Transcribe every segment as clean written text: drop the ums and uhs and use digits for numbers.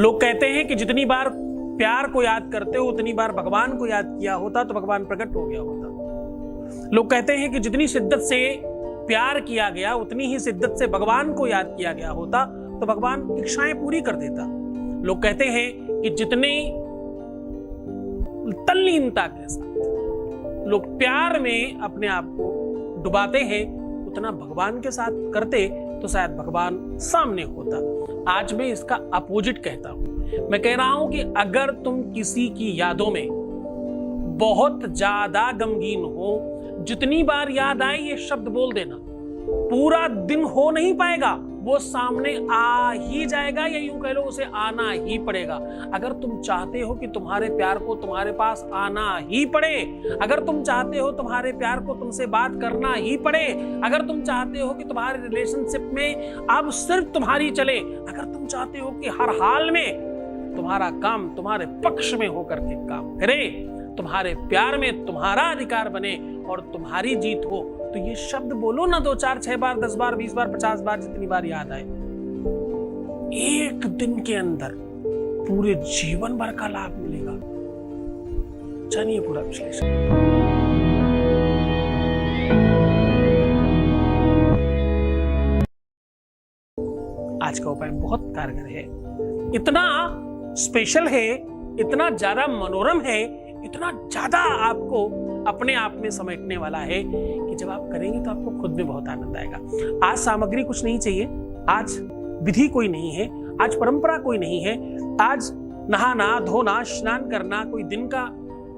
लोग कहते हैं कि जितनी बार प्यार को याद करते हो उतनी बार भगवान को याद किया होता तो भगवान प्रकट हो गया होता। लोग कहते हैं कि जितनी शिद्दत से प्यार किया गया उतनी ही शिद्दत से भगवान को याद किया गया होता तो भगवान इच्छाएं पूरी कर देता। लोग कहते हैं कि जितने तल्लीनता के साथ लोग प्यार में अपने आप को डुबाते हैं उतना भगवान के साथ करते तो शायद भगवान सामने होता। आज मैं इसका अपोजिट कहता हूं। मैं कह रहा हूं कि अगर तुम किसी की यादों में बहुत ज्यादा गमगीन हो, जितनी बार याद आए ये शब्द बोल देना, पूरा दिन हो नहीं पाएगा, वो सामने आ ही जाएगा, या यूं कह लो उसे आना ही पड़ेगा। अगर तुम चाहते हो कि तुम्हारे प्यार को तुम्हारे पास आना ही पड़े, अगर तुम चाहते हो तुम्हारे प्यार को तुमसे बात करना ही पड़े, अगर तुम चाहते हो कि तुम्हारे रिलेशनशिप में अब सिर्फ तुम्हारी चले, अगर तुम चाहते हो कि हर हाल में तुम्हारा काम तुम्हारे पक्ष में होकर के काम करे, तुम्हारे प्यार में तुम्हारा अधिकार बने और तुम्हारी जीत हो, तो ये शब्द बोलो ना 2 4 6 बार 10 बार 20 बार 50 बार, जितनी बार याद आए। एक दिन के अंदर पूरे जीवन भर का लाभ मिलेगा। जानिए पूरा विश्लेषण। आज का उपाय बहुत कारगर है, इतना स्पेशल है, इतना ज्यादा मनोरम है, इतना ज्यादा आपको अपने आप में समेटने वाला है कि जब आप करेंगे तो आपको खुद में बहुत आनंद आएगा। आज सामग्री कुछ नहीं चाहिए, आज विधि कोई नहीं है, आज परंपरा कोई नहीं है, आज नहाना धोना स्नान करना कोई दिन का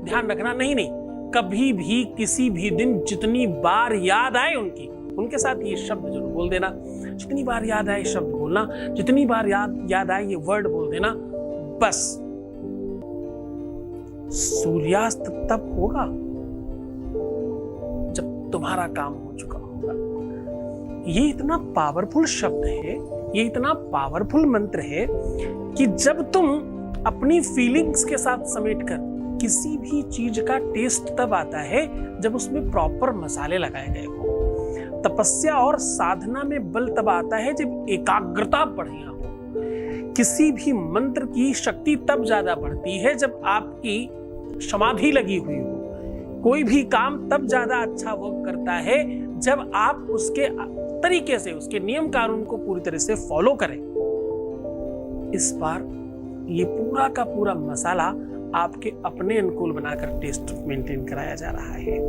ध्यान रखना नहीं, कभी भी किसी भी दिन जितनी बार याद आए उनके साथ ये शब्द जरूर बोल देना। जितनी बार याद आए शब्द बोलना, जितनी बार याद आए ये वर्ड बोल देना। बस सूर्यास्त तब होगा जब तुम्हारा काम हो चुका होगा। ये इतना पावरफुल शब्द है, ये इतना पावरफुल मंत्र है कि जब तुम अपनी फीलिंग्स के साथ समेटकर किसी भी चीज का टेस्ट तब आता है जब उसमें प्रॉपर मसाले लगाए गए हो। तपस्या और साधना में बल तब आता है जब एकाग्रता बढ़िया हो। किसी भी मंत्र की शक्ति तब ज्यादा बढ़ती है जब आपकी समाधि लगी हुई हो। कोई भी काम तब ज्यादा अच्छा वर्क करता है जब आप उसके तरीके से, उसके नियम कानून को पूरी तरह से फॉलो करें। इस बार ये पूरा का पूरा मसाला आपके अपने अनुकूल बनाकर टेस्ट मेंटेन कराया जा रहा है।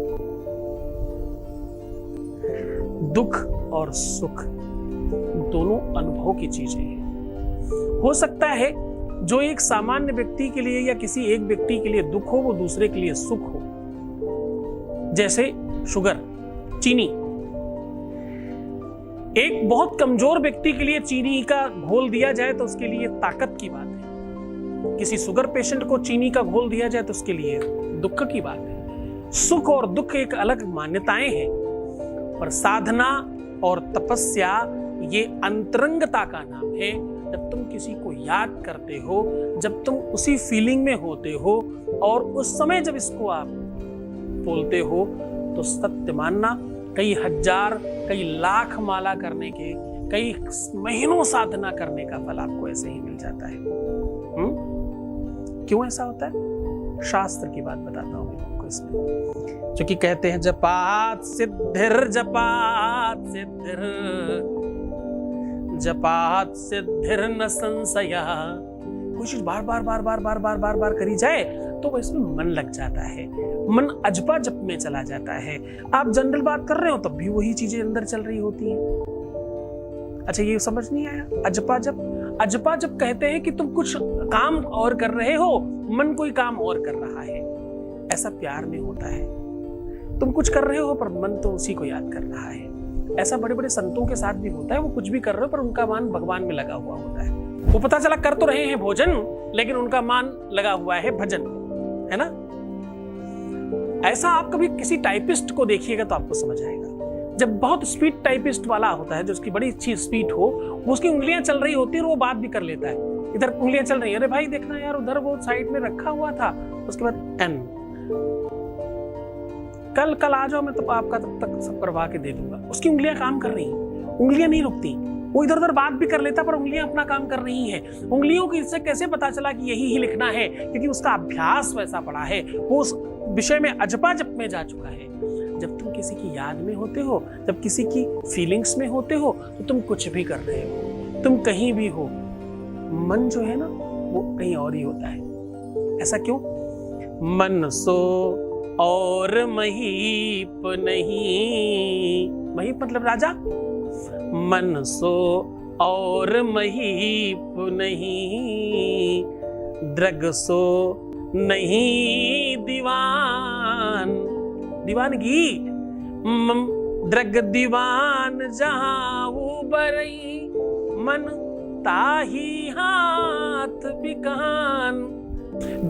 दुख और सुख दोनों अनुभव की चीजें हैं। हो सकता है जो एक सामान्य व्यक्ति के लिए या किसी एक व्यक्ति के लिए दुख हो वो दूसरे के लिए सुख हो। जैसे शुगर, चीनी। एक बहुत कमजोर व्यक्ति के लिए चीनी का घोल दिया जाए तो उसके लिए ताकत की बात है। किसी शुगर पेशेंट को चीनी का घोल दिया जाए तो उसके लिए दुख की बात है। सुख और दुख एक अलग मान्यताएं हैं, पर साधना और तपस्या ये अंतरंगता का नाम है। जब तुम किसी को याद करते हो, जब तुम उसी फीलिंग में होते हो और उस समय जब इसको आप बोलते हो तो सत्य मानना, कई हजार कई लाख माला करने के, कई महीनों साधना करने का फल आपको ऐसे ही मिल जाता है। क्यों ऐसा होता है? शास्त्र की बात बताता हूं मैं आपको इसमें, जो कि कहते हैं जपात सिद्धिर जपात सिद्धिर जपात सिद्धिर न संशया। कोई चीज बार बार बार बार बार बार बार बार करी जाए तो इसमें मन लग जाता है, मन अजपा जप में चला जाता है। आप जनरल बात कर रहे हो तब भी वही चीजें अंदर चल रही होती हैं। अच्छा, ये समझ नहीं आया? अजपा जप, अजपा जप कहते हैं कि तुम कुछ काम और कर रहे हो, मन कोई काम और कर रहा है। ऐसा प्यार में होता है, तुम कुछ कर रहे हो पर मन तो उसी को याद कर रहा है। ऐसा बड़े बड़े संतों के साथ भी होता है, वो कुछ भी कर रहे हो पर उनका मन भगवान में लगा हुआ होता है। वो पता चला कर तो रहे हैं भोजन, लेकिन उनका मन लगा हुआ है भजन, है ना? ऐसा आप कभी किसी टाइपिस्ट को देखिएगा तो आपको समझ आएगा। जब बहुत स्पीड टाइपिस्ट वाला होता है, जो उसकी बड़ी अच्छी स्पीड हो, वो उसकी उंगलियां चल रही होती है और वो बात भी कर लेता है। इधर उंगलियां चल रही है, अरे भाई देखना यार उधर वो साइड में रखा हुआ था, उसके बाद एन, कल आ जाओ मैं तो आपका तब तक सब करवा के दे दूंगा। उसकी उंगलियां काम कर रही हैं, उंगलियां नहीं रुकती, वो इधर उधर बात भी कर लेता पर उंगलियां अपना काम कर रही हैं। उंगलियों की इससे कैसे पता चला कि यही ही लिखना है? क्योंकि उसका अभ्यास वैसा पड़ा है, वो उस विषय में अजपा-जप में जा चुका है। जब तुम किसी की याद में होते हो, जब किसी की फीलिंग्स में होते हो, तो तुम कुछ भी कर रहे हो, तुम कहीं भी हो, मन जो है ना वो कहीं और ही होता है। ऐसा क्यों? मन सो और महीप नहीं। महीप मतलब राजा। मन सो और महीप नहीं, द्रग सो नहीं दीवान। दीवानगी। द्रग दीवान जहां उबरई, मन ताही हाथ बिकान।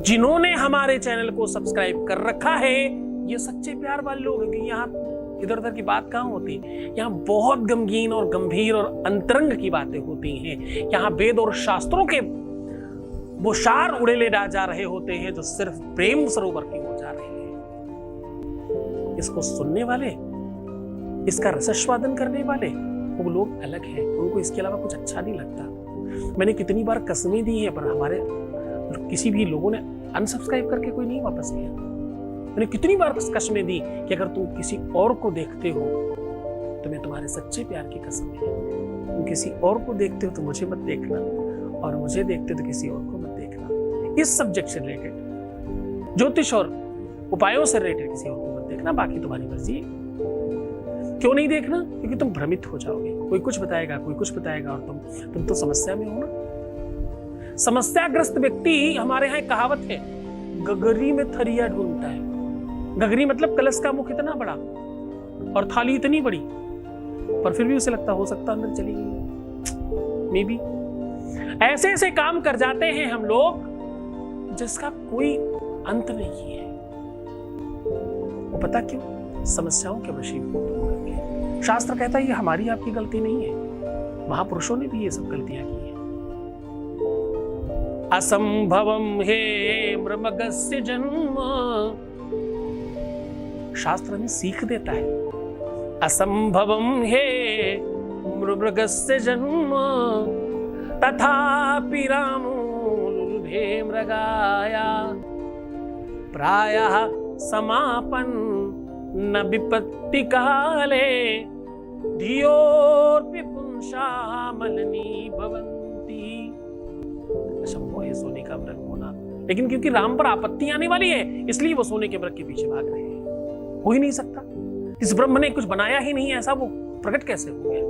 जिन्होंने हमारे चैनल को सब्सक्राइब कर रखा है ये सच्चे प्यार वाले लोग हैं। यहाँ इधर उधर की बात कहाँ होती है, यहाँ बहुत गमगीन और गंभीर और अंतरंग की बातें होती हैं। यहाँ वेद और शास्त्रों के वो सार उड़ेले जा रहे होते हैं जो सिर्फ प्रेम सरोवर की हो जा रहे हैं। इसको सुनने वाले, इसका रसास्वादन करने वाले वो लोग अलग हैं, उनको इसके अलावा कुछ अच्छा नहीं लगता। मैंने कितनी बार कसमें दी हैं पर हमारे किसी भी लोगों ने अनसब्सक्राइब करके कोई नहीं वापस किया। मैंने कितनी बार कसमें दी कि अगर तुम किसी और को देखते हो तो मैं तुम्हारे सच्चे प्यार की कसम है, तुम किसी और को देखते हो तो मुझे मत देखना, और मुझे देखते हो तो किसी और को मत देखना। इस सब्जेक्ट से रिलेटेड, ज्योतिष और उपायों से रिलेटेड किसी और को मत देखना, बाकी तुम्हारी मर्जी है। क्यों नहीं देखना? क्योंकि तुम भ्रमित हो जाओगे। कोई कुछ बताएगा, कोई कुछ बताएगा, और तुम तो समस्या में हो ना। समस्याग्रस्त व्यक्ति, हमारे यहाँ एक कहावत है, गगरी में थरिया ढूंढता है। गगरी मतलब कलश का मुख इतना बड़ा और थाली इतनी बड़ी, पर फिर भी उसे लगता हो सकता अंदर चली गई। मे बी ऐसे ऐसे काम कर जाते हैं हम लोग जिसका कोई अंत नहीं है। वो पता क्यों? समस्याओं के वशीभूत होकर। शास्त्र कहता है ये हमारी आपकी गलती नहीं है, महापुरुषों ने भी ये सब गलतियां की हैं। असंभवम हे मृमगस्य जन्म, शास्त्र हमें सीख देता है। असंभवम हे मृगस्य जन्म, तथापि रामो लुलुभे मृगाया, प्रायः समापन न विपत्ति काले, धियोर्पि पुंसा मलिनी भवन्ति। असंभव है सोने का मृग होना, लेकिन क्योंकि राम पर आपत्ति आने वाली है इसलिए वो सोने के मृग के पीछे भाग रहे हैं। हो ही नहीं सकता, इस ब्रह्म ने कुछ बनाया ही नहीं, ऐसा वो प्रकट कैसे हो गया?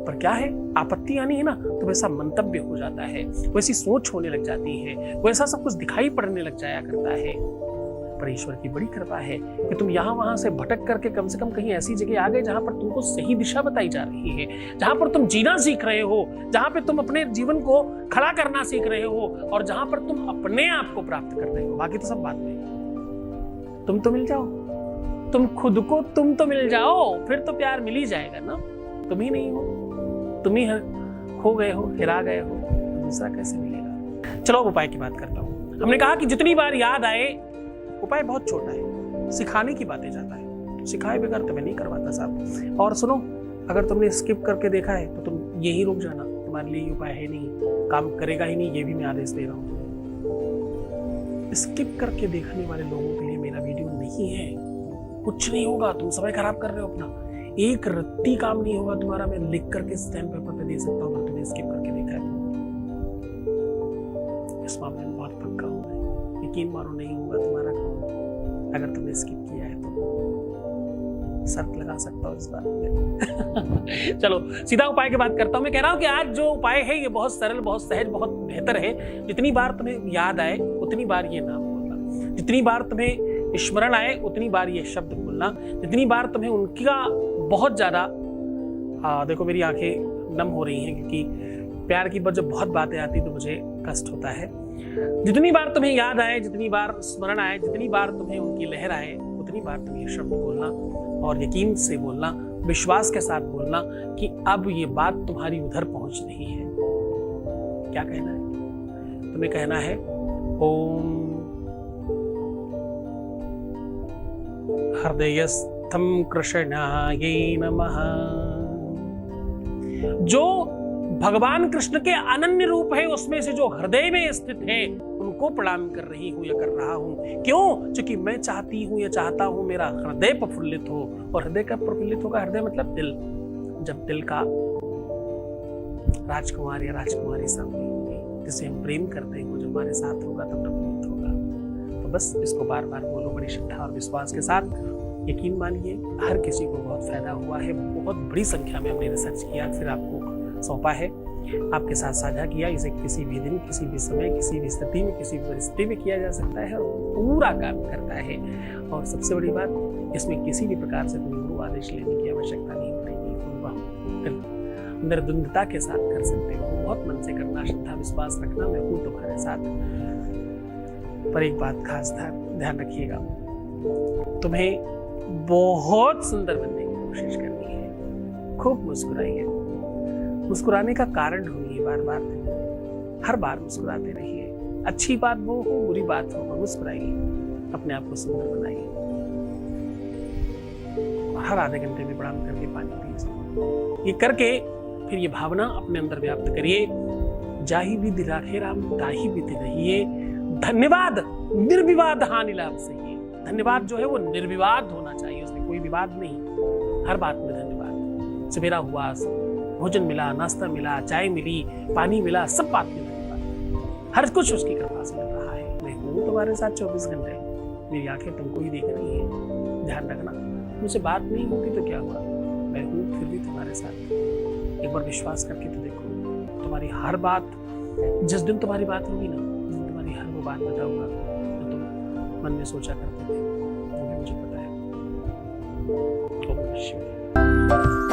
पर क्या है, आपत्ति आनी है ना तो वैसा मंतव्य हो जाता है, वैसी सोच होने लग जाती है, वैसा सब कुछ दिखाई पड़ने लग जाया करता है। पर ईश्वर की बड़ी कृपा है कि तुम यहाँ वहां से भटक करके कम से कम कहीं ऐसी जगह आ गए जहां पर तुमको सही दिशा बताई जा रही है, जहां पर तुम जीना सीख रहे हो, जहां पर तुम अपने जीवन को खड़ा करना सीख रहे हो, और जहां पर तुम अपने आप को प्राप्त कर रहे हो। बाकी तो सब बात में। तुम तो मिल जाओ, तुम खुद को तुम तो मिल जाओ, फिर तो प्यार मिल ही जाएगा ना। तुम ही नहीं हो, तुम ही खो गए हो, हिरा गए हो, तो दूसरा कैसे मिलेगा? चलो उपाय की बात करता हूं। हमने कहा कि जितनी बार याद आए, उपाय बहुत छोटा है, सिखाने की बातें जाता है, सिखाए बगैर तुम्हें नहीं करवाता साहब। और सुनो, अगर तुमने स्किप करके देखा है तो तुम यही रुक जाना, तुम्हारे लिए उपाय है नहीं, काम करेगा ही नहीं, ये भी मैं आदेश दे रहा हूं। स्किप करके देखने वाले लोगों के लिए मेरा वीडियो नहीं है। कुछ नहीं होगा, तुम समय खराब कर रहे हो अपना, एक रत्ती काम नहीं होगा तुम्हारा। मैं लिख करके स्टैम्प पेपर पे दे सकता हूँ, अगर तुमने स्किप करके देखा है तो। इस मामले में बहुत पक्का हूं मैं, यकीन मानो नहीं होगा तुम्हारा काम अगर तुमने स्किप किया है तो। शर्त लगा सकता हूँ इस बात पे। चलो सीधा उपाय की बात करता हूँ। मैं कह रहा हूँ कि आज जो उपाय है ये बहुत सरल, बहुत सहज, बहुत बेहतर है। जितनी बार तुम्हें याद आए उतनी बार ये नाम बोलना, जितनी बार तुम्हें स्मरण आए उतनी बार ये शब्द बोलना, जितनी बार तुम्हें उनका बहुत ज्यादा, देखो मेरी आंखें नम हो रही हैं क्योंकि प्यार की जब बहुत बातें आती तो मुझे कष्ट होता है। जितनी बार तुम्हें याद आए, जितनी बार स्मरण आए, जितनी बार तुम्हें उनकी लहर आए, उतनी बार तुम्हें ये शब्द बोलना, और यकीन से बोलना, विश्वास के साथ बोलना कि अब ये बात तुम्हारी उधर पहुंच रही है। क्या कहना है तुम्हें? कहना है ओम हृदयस्थं कृष्णायै नमः, जो भगवान कृष्ण के अनन्य रूप है उसमें से जो हृदय में स्थित है उनको प्रणाम कर रही हूं या कर रहा हूं। क्यों? क्योंकि मैं चाहती हूं या चाहता हूं मेरा हृदय प्रफुल्लित हो। और हृदय कब प्रफुल्लित होगा? हृदय मतलब दिल। जब दिल का राजकुमार या राजकुमारी सामने होगी, जिसे हम प्रेम करते हैं, वो जो हमारे साथ होगा तब प्रफुल्लित होगा। तो बस इसको बार बार बोलो बड़ी श्रद्धा और विश्वास के साथ। यकीन मानिए हर किसी को बहुत फायदा हुआ है। बहुत बड़ी संख्या में हमने रिसर्च किया, फिर आपको सौंपा है, आपके साथ साझा किया। इसे किसी भी दिन, किसी भी समय, किसी भी स्थिति में, किसी भी परिस्थिति में किया जा सकता है और पूरा काम करता है। और सबसे बड़ी बात, इसमें किसी भी प्रकार से कोई गुरु आदेश लेने की आवश्यकता नहीं पड़ेगी। निर्द्वंदता के साथ कर सकते हो, बहुत मन से करना, श्रद्धा विश्वास रखना, मैं हूं तुम्हारे साथ। पर एक बात खास ध्यान रखिएगा, तुम्हें बहुत सुंदर बनने की कोशिश करनी है। खूब मुस्कुराइए, मुस्कुराने का कारण ढूंढिए, बार बार हर बार मुस्कुराते रहिए। अच्छी बात वो हो, बुरी बात हो, मुस्कुराइए, अपने आप को सुंदर बनाइए। हर आधे घंटे में प्रणाम करके पानी पीजिए। ये करके फिर ये भावना अपने अंदर व्याप्त करिए, जाहि विधि राखे राम ताहि विधि रहिए, धन्यवाद निर्विवाद हानि लाभ सहिए। धन्यवाद जो है वो निर्विवाद होना चाहिए, उसमें कोई विवाद नहीं, हर बात में धन्यवाद। सवेरा हुआ, भोजन मिला, नाश्ता मिला, चाय मिली, पानी मिला, सब बात में धन्यवाद। हर कुछ उसकी कृपा से मिल रहा है। मैं हूँ तुम्हारे साथ 24 घंटे, मेरी आंखें तुमको ही देख रही है। ध्यान रखना, मुझसे बात नहीं होती तो क्या हुआ, मैं हूँ फिर भी तुम्हारे साथ। एक बार विश्वास करके तो देखो, तुम्हारी हर बात, जिस दिन तुम्हारी बात होगी ना, उस दिन तुम्हारी हर वो बात बताऊंगा जो तुम मन में सोचा करते थे, वो भी मुझे पता है। ओम नमः शिवाय।